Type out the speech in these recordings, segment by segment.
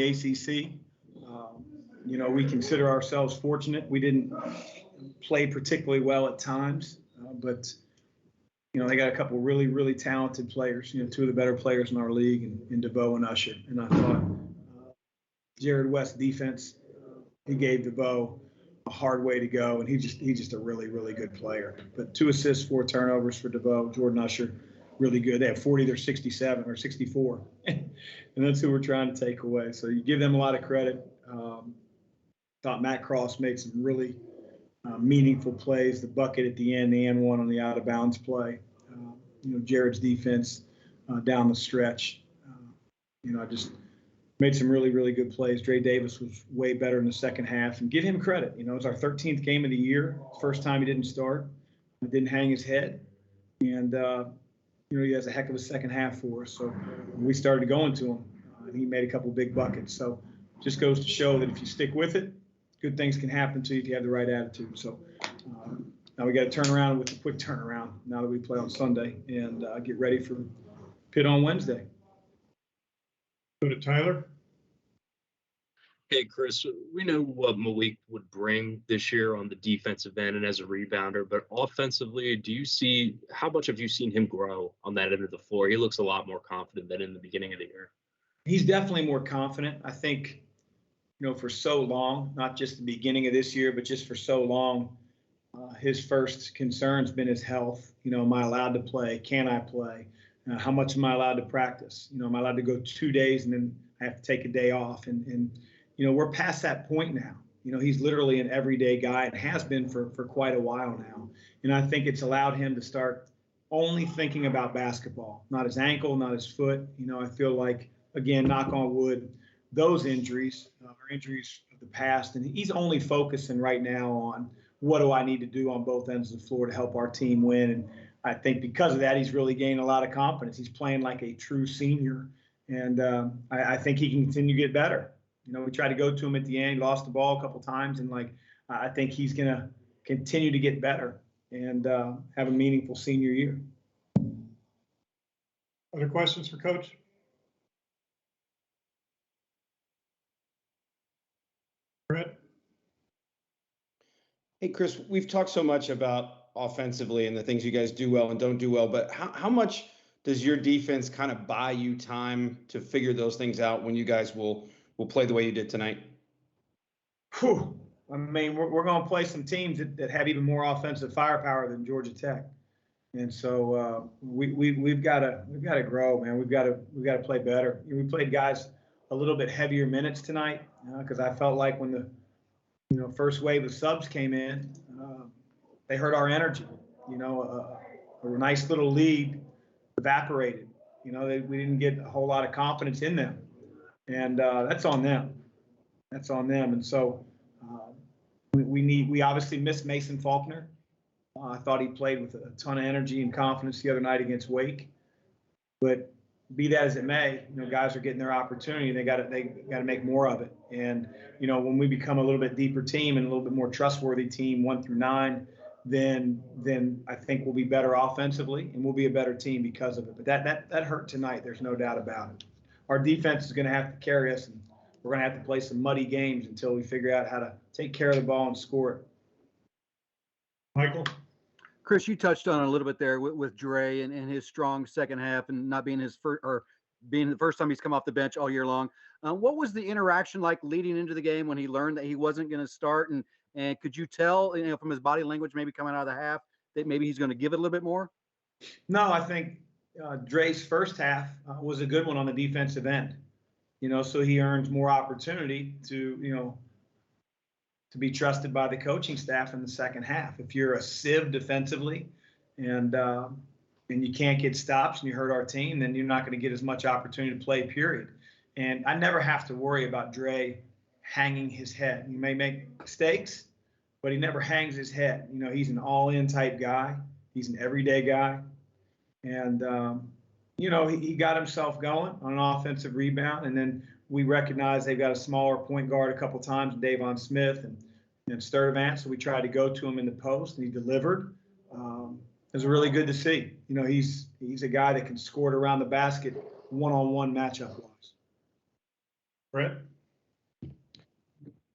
ACC. We consider ourselves fortunate. We didn't play particularly well at times, but they got a couple of really, really talented players. Two of the better players in our league, in DeVoe and Usher. And I thought Jared West's defense, he gave DeVoe a hard way to go, and he's just a really, really good player. But 2 assists, 4 turnovers for DeVoe. Jordan Usher, really good. They have 40, they're 67 or 64, and that's who we're trying to take away. So you give them a lot of credit. Thought Mack made some really meaningful plays. The bucket at the end, the and one on the out of bounds play. Jared's defense down the stretch. I just made some really, really good plays. Dre Davis was way better in the second half, and give him credit. It's our 13th game of the year. First time he didn't start. He didn't hang his head, and he has a heck of a second half for us. So we started going to him, and he made a couple big buckets. So just goes to show that if you stick with it, good things can happen to you if you have the right attitude. So now we got to turn around with a quick turnaround now that we play on Sunday and get ready for Pitt on Wednesday. Go to Tyler. Hey, Chris, we know what Malik would bring this year on the defensive end and as a rebounder, but offensively, how much have you seen him grow on that end of the floor? He looks a lot more confident than in the beginning of the year. He's definitely more confident. I think, for so long, not just the beginning of this year, but just for so long, his first concern's been his health. Am I allowed to play? Can I play? How much am I allowed to practice? Am I allowed to go 2 days and then I have to take a day off? And we're past that point now. He's literally an everyday guy and has been for quite a while now. And I think it's allowed him to start only thinking about basketball, not his ankle, not his foot. I feel like, again, knock on wood, those injuries are injuries of the past, and he's only focusing right now on what do I need to do on both ends of the floor to help our team win. And I think because of that, he's really gained a lot of confidence. He's playing like a true senior, and I think he can continue to get better. We tried to go to him at the end, lost the ball a couple times, and I think he's going to continue to get better and have a meaningful senior year. Other questions for Coach? Brett? Hey, Chris, we've talked so much about offensively and the things you guys do well and don't do well, but how much does your defense kind of buy you time to figure those things out when you guys will play the way you did tonight? Whew. I mean, we're going to play some teams that have even more offensive firepower than Georgia Tech, and so we've got to grow, man. We've got to play better. We played guys a little bit heavier minutes tonight because I felt like when the first wave of subs came in, they hurt our energy. A nice little lead evaporated. We didn't get a whole lot of confidence in them, and that's on them. And so we obviously missed Mason Faulkner. I thought he played with a ton of energy and confidence the other night against Wake, but be that as it may, guys are getting their opportunity. They got to make more of it. And when we become a little bit deeper team and a little bit more trustworthy team, 1 through 9, then I think we'll be better offensively and we'll be a better team because of it. But that hurt tonight. There's no doubt about it. Our defense is going to have to carry us, and we're going to have to play some muddy games until we figure out how to take care of the ball and score it. Michael? Chris, you touched on it a little bit there with Dre and his strong second half and not being being the first time he's come off the bench all year long. What was the interaction like leading into the game when he learned that he wasn't going to start? And could you tell, from his body language, maybe coming out of the half, that maybe he's going to give it a little bit more? No, I think Dre's first half was a good one on the defensive end. So he earns more opportunity to be trusted by the coaching staff in the second half. If you're a sieve defensively and you can't get stops and you hurt our team, then you're not going to get as much opportunity to play, period. And I never have to worry about Dre hanging his head. He may make mistakes, but he never hangs his head. He's an all-in type guy. He's an everyday guy. And, he got himself going on an offensive rebound, and then we recognize they've got a smaller point guard a couple times, Davon Smith and Sturdivant, so we tried to go to him in the post, and he delivered. It was really good to see. He's a guy that can score it around the basket one-on-one matchup-wise. Brett?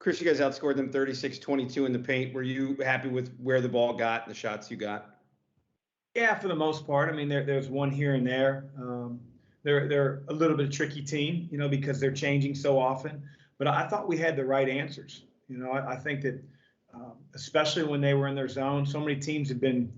Chris, you guys outscored them 36-22 in the paint. Were you happy with where the ball got and the shots you got? Yeah, for the most part. I mean, there's one here and there. They're a little bit of a tricky team, you know, because they're changing so often. But I thought we had the right answers. You know, I think that especially when they were in their zone, so many teams have been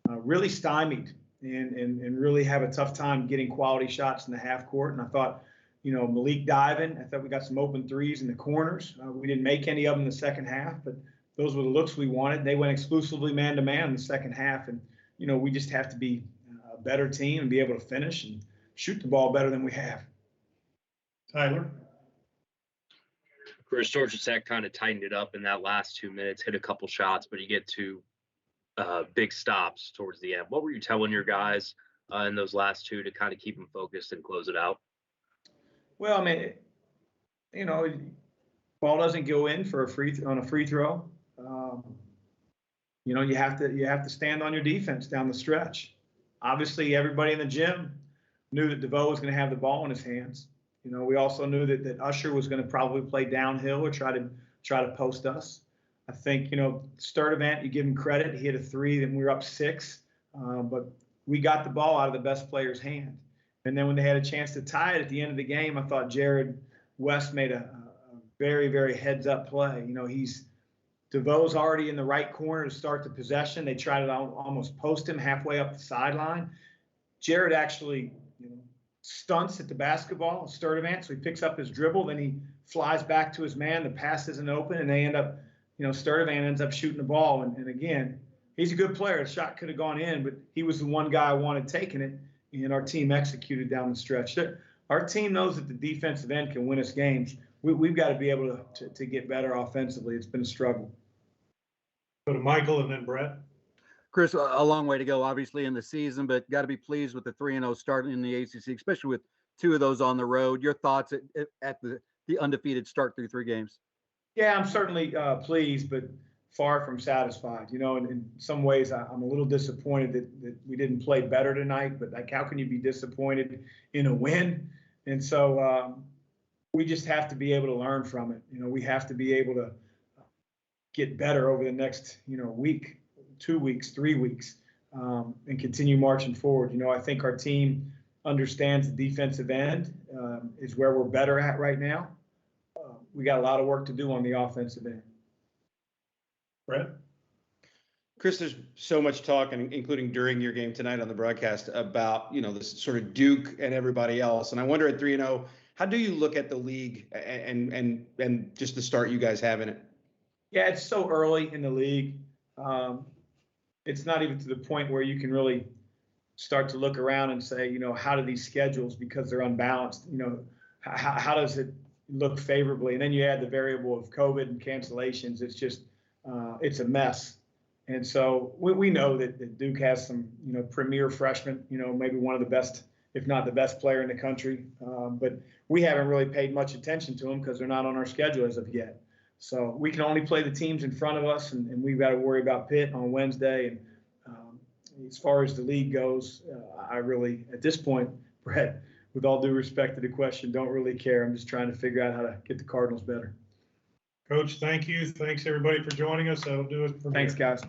really stymied and really have a tough time getting quality shots in the half court. And I thought, you know, Malik diving, I thought we got some open threes in the corners. We didn't make any of them in the second half, but those were the looks we wanted. They went exclusively man-to-man in the second half. And, you know, we just have to be a better team and be able to finish and shoot the ball better than we have. Tyler? Chris, Georgia Tech kind of tightened it up in that last 2 minutes, hit a couple shots, but you get two big stops towards the end. What were you telling your guys in those last two to kind of keep them focused and close it out? Well, I mean, you know, ball doesn't go in for on a free throw. You know, you have to stand on your defense down the stretch. Obviously, everybody in the gym knew that DeVoe was going to have the ball in his hands. You know, we also knew that Usher was going to probably play downhill or try to post us. I think, you know, Sturdivant, you give him credit. He hit a three, then we were up 6. But we got the ball out of the best player's hand. And then when they had a chance to tie it at the end of the game, I thought Jared West made a very, very heads-up play. You know, DeVoe's already in the right corner to start the possession. They tried to almost post him halfway up the sideline. Jared actually, you know, stunts at the basketball, Sturdivant, so he picks up his dribble, then he flies back to his man. The pass isn't open, and they end up, you know, Sturdivant ends up shooting the ball. And again, he's a good player. The shot could have gone in, but he was the one guy I wanted taking it. And our team executed down the stretch. Our team knows that the defensive end can win us games. We've got to be able to get better offensively. It's been a struggle. Go to Michael and then Brett. Chris, a long way to go, obviously, in the season, but got to be pleased with the 3-0 start in the ACC, especially with 2 of those on the road. Your thoughts at the undefeated start through 3 games? Yeah, I'm certainly pleased, but far from satisfied. You know, in some ways, I'm a little disappointed that we didn't play better tonight. But like, how can you be disappointed in a win? And so we just have to be able to learn from it. You know, we have to be able to get better over the next, you know, week, 2 weeks, 3 weeks, and continue marching forward. You know, I think our team understands the defensive end is where we're better at right now. We got a lot of work to do on the offensive end. Brett? Chris, there's so much talk, and including during your game tonight on the broadcast, about, you know, this sort of Duke and everybody else. And I wonder at 3-0, how do you look at the league and just the start you guys have in it? Yeah, it's so early in the league. It's not even to the point where you can really start to look around and say, you know, how do these schedules, because they're unbalanced, you know, how does it look favorably? And then you add the variable of COVID and cancellations. It's just, it's a mess. And so we know that Duke has some, you know, premier freshmen, you know, maybe one of the best, if not the best player in the country. But we haven't really paid much attention to them because they're not on our schedule as of yet. So we can only play the teams in front of us, and we've got to worry about Pitt on Wednesday. And as far as the league goes, I really, at this point, Brett, with all due respect to the question, don't really care. I'm just trying to figure out how to get the Cardinals better. Coach, thank you. Thanks, everybody, for joining us. That'll do it for me. Thanks, guys.